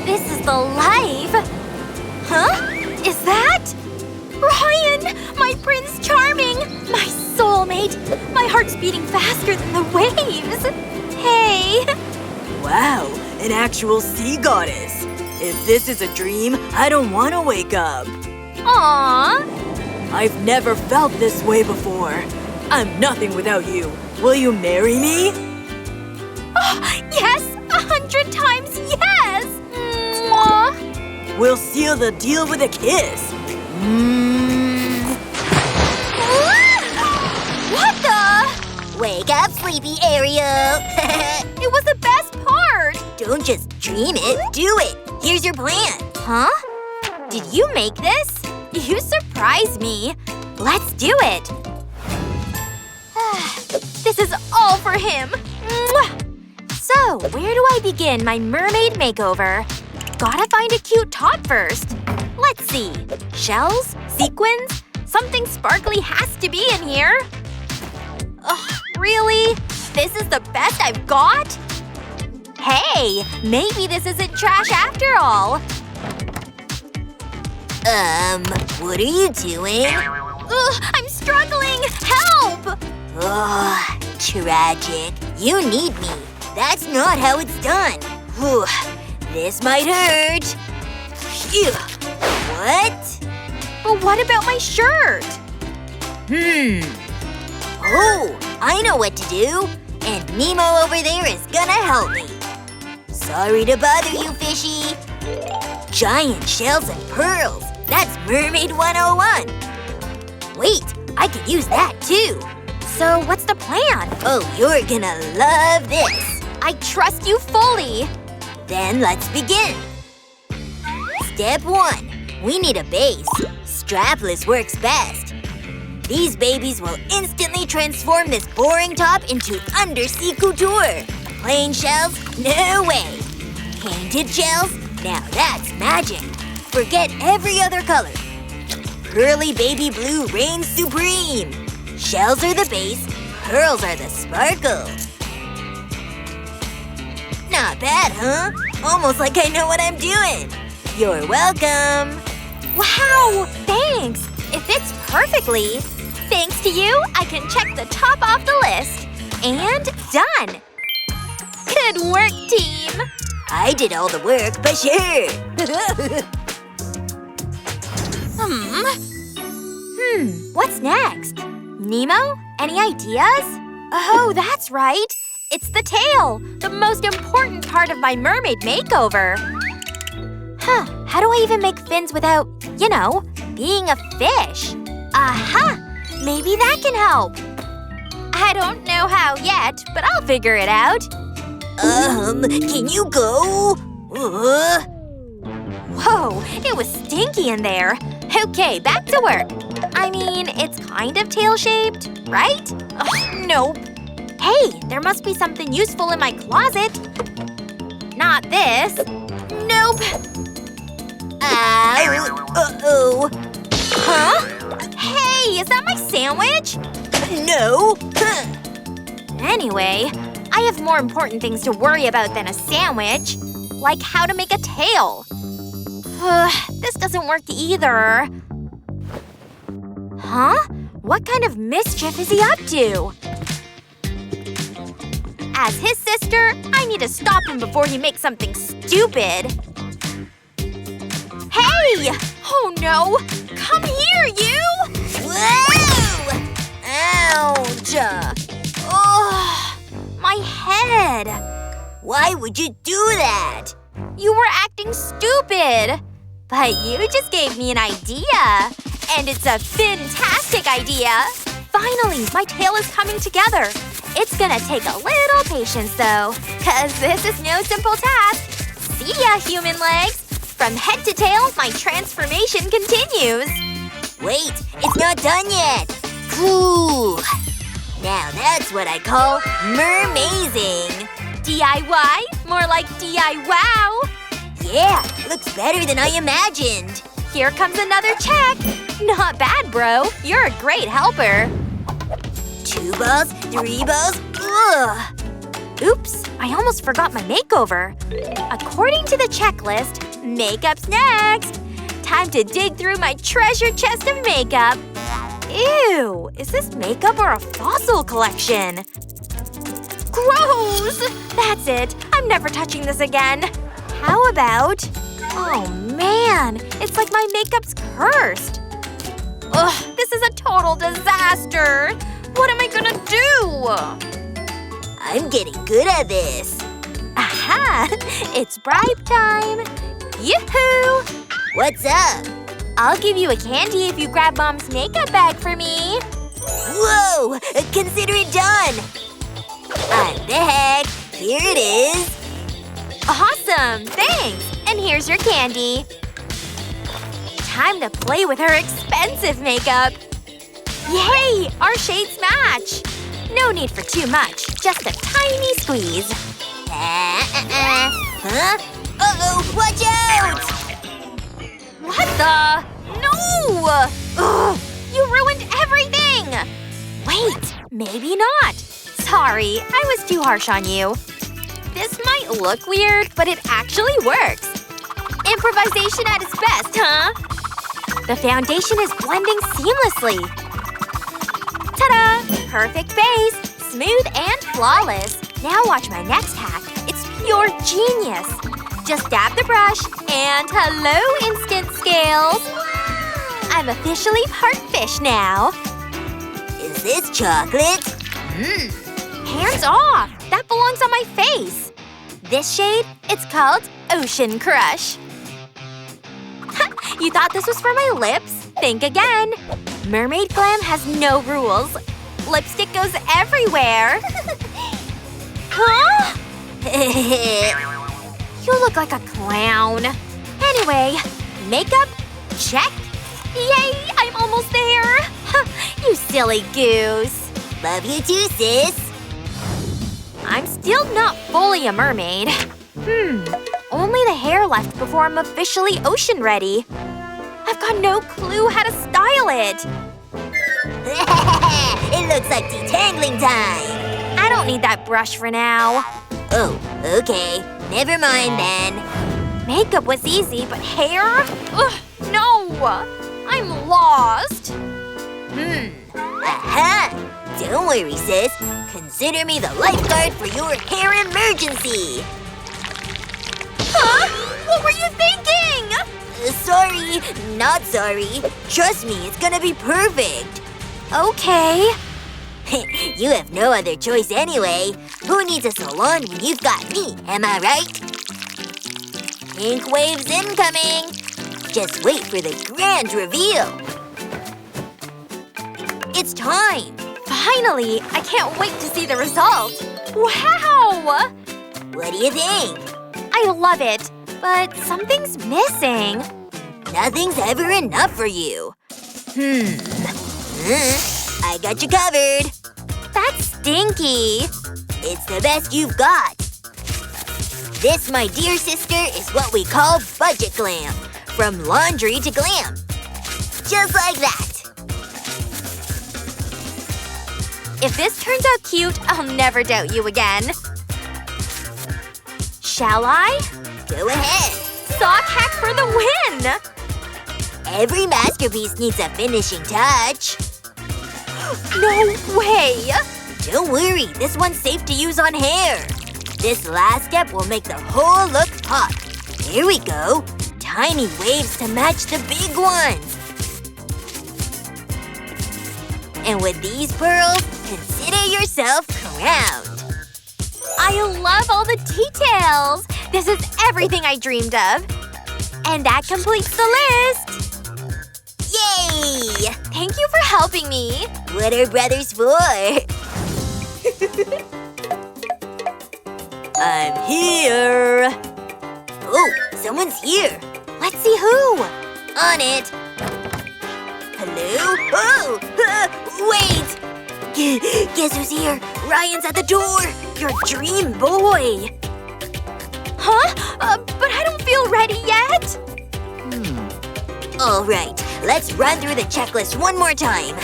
This is the life. Huh? Is that? Ryan! My Prince Charming! My soulmate! My heart's beating faster than the waves! Hey! Wow, an actual sea goddess. If this is a dream, I don't want to wake up. Aww! I've never felt this way before. I'm nothing without you. Will you marry me? Oh, yes! 100 times yes! Mwah. We'll seal the deal with a kiss. What the? Wake up, sleepy Ariel. It was the best part! Don't just dream it, do it. Here's your plan. Huh? Did you make this? You surprised me. Let's do it. This is all for him. Mwah. So, where do I begin my mermaid makeover? Gotta find a cute top first. Let's see. Shells? Sequins? Something sparkly has to be in here. Ugh, really? This is the best I've got? Hey, maybe this isn't trash after all. What are you doing? Ugh, I'm struggling! Help! Ugh, tragic. You need me. That's not how it's done. Whew. This might hurt. Phew. What? But what about my shirt? Oh, I know what to do. And Nemo over there is gonna help me. Sorry to bother you, fishy. Giant shells and pearls. That's Mermaid 101. Wait, I could use that too. So what's the plan? Oh, you're gonna love this. I trust you fully. Then let's begin. Step 1. We need a base. Strapless works best. These babies will instantly transform this boring top into undersea couture. Plain shells? No way. Painted shells? Now that's magic. Forget every other color. Pearly baby blue reigns supreme. Shells are the base, pearls are the sparkle. Not bad, huh? Almost like I know what I'm doing. You're welcome. Wow! Thanks! It fits perfectly. Thanks to you, I can check the top off the list. And done! Good work, team! I did all the work, but sure. What's next? Nemo? Any ideas? Oh, that's right! It's the tail! The most important part of my mermaid makeover! Huh, how do I even make fins without, you know, being a fish? Aha! Maybe that can help! I don't know how yet, but I'll figure it out. Can you go? Whoa, it was stinky in there. Okay, back to work. I mean, it's kind of tail-shaped, right? Ugh, nope. Hey, there must be something useful in my closet. Not this. Nope. Uh-oh. Huh? Hey, is that my sandwich? No. Anyway, I have more important things to worry about than a sandwich. Like how to make a tail. This doesn't work either. Huh? What kind of mischief is he up to? As his sister, I need to stop him before he makes something stupid. Hey! Oh no! Come here, you! Whoa! Ouch! Ugh! My head! Why would you do that? You were acting stupid! But you just gave me an idea! And it's a fantastic idea! Finally, my tail is coming together! It's gonna take a little patience, though. 'Cause this is no simple task. See ya, human legs! From head to tail, my transformation continues. Wait, it's not done yet! Ooh. Now that's what I call mermazing! DIY? More like DIY! Yeah, looks better than I imagined! Here comes another check! Not bad, bro. You're a great helper. 2 balls, 3 balls, ugh! Oops, I almost forgot my makeover. According to the checklist, makeup's next. Time to dig through my treasure chest of makeup. Ew, is this makeup or a fossil collection? Gross! That's it. I'm never touching this again. How about… Oh man, it's like my makeup's cursed. Ugh, this is a total disaster. What am I gonna do? I'm getting good at this. Aha! It's bribe time. Yoo-hoo! What's up? I'll give you a candy if you grab Mom's makeup bag for me. Whoa! Consider it done! I'm back. Here it is. Awesome! Thanks! And here's your candy. Time to play with her expensive makeup. Yay! Our shades match! No need for too much. Just a tiny squeeze. Huh? Uh-oh! Watch out! What the… No! Ugh! You ruined everything! Wait, maybe not. Sorry, I was too harsh on you. This might look weird, but it actually works. Improvisation at its best, huh? The foundation is blending seamlessly. Ta-da! Perfect base. Smooth and flawless. Now watch my next hack. It's pure genius. Just dab the brush, and hello, instant scales. I'm officially part fish now. Is this chocolate? Hands off! That belongs on my face. This shade, it's called Ocean Crush. You thought this was for my lips? Think again. Mermaid glam has no rules. Lipstick goes everywhere. Huh? You look like a clown. Anyway, makeup? Check. Yay! I'm almost there. You silly goose. Love you too, sis. I'm still not fully a mermaid. Only the hair left before I'm officially ocean ready. I've got no clue how to style it. It looks like detangling time. I don't need that brush for now. Oh, okay. Never mind then. Makeup was easy, but hair? Ugh, no! I'm lost. Aha! Don't worry, sis. Consider me the lifeguard for your hair emergency. Huh? What were you thinking? Sorry. Not sorry. Trust me, it's gonna be perfect. Okay. You have no other choice anyway. Who needs a salon when you've got me, am I right? Pink waves incoming. Just wait for the grand reveal. It's time. Finally! I can't wait to see the result. Wow! What do you think? I love it, but something's missing. Nothing's ever enough for you. I got you covered. That's stinky. It's the best you've got. This, my dear sister, is what we call budget glam. From laundry to glam. Just like that. If this turns out cute, I'll never doubt you again. Shall I? Go ahead. Sock hack for the win! Every masterpiece needs a finishing touch. No way! Don't worry, this one's safe to use on hair. This last step will make the whole look pop. Here we go. Tiny waves to match the big ones. And with these pearls, consider yourself crowned. I love all the details! This is everything I dreamed of. And that completes the list! Yay! Thank you for helping me. What are brothers for? I'm here. Oh, someone's here. Let's see who. On it. Hello? Oh! Wait! Guess who's here? Ryan's at the door! Your dream boy! Huh? But I don't feel ready yet. Alright, let's run through the checklist one more time.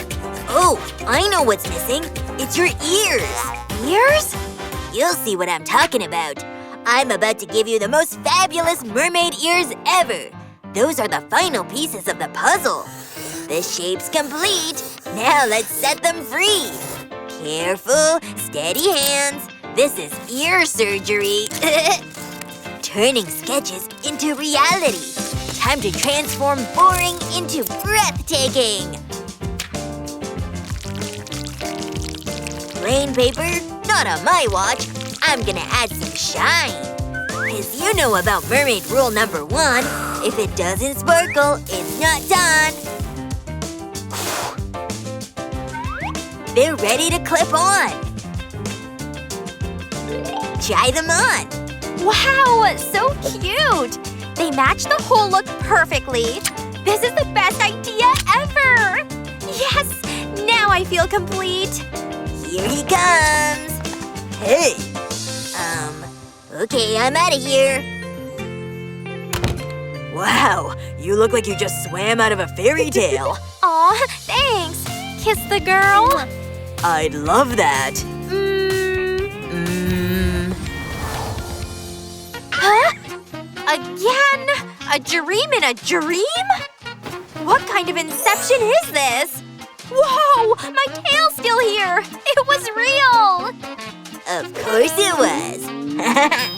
Oh, I know what's missing. It's your ears. Ears? You'll see what I'm talking about. I'm about to give you the most fabulous mermaid ears ever. Those are the final pieces of the puzzle. The shape's complete. Now let's set them free. Careful, steady hands. This is ear surgery. Turning sketches into reality. Time to transform boring into breathtaking. Plain paper? Not on my watch. I'm gonna add some shine. 'Cause you know about mermaid rule number 1. If it doesn't sparkle, it's not done. They're ready to clip on. Try them on. Wow, so cute! They match the whole look perfectly. This is the best idea ever! Yes! Now I feel complete. Here he comes. Hey! Okay, I'm out of here. Wow, you look like you just swam out of a fairy tale. Aw, thanks! Kiss the girl? I'd love that. Huh? Again? A dream in a dream? What kind of inception is this? Whoa! My tail's still here! It was real! Of course it was.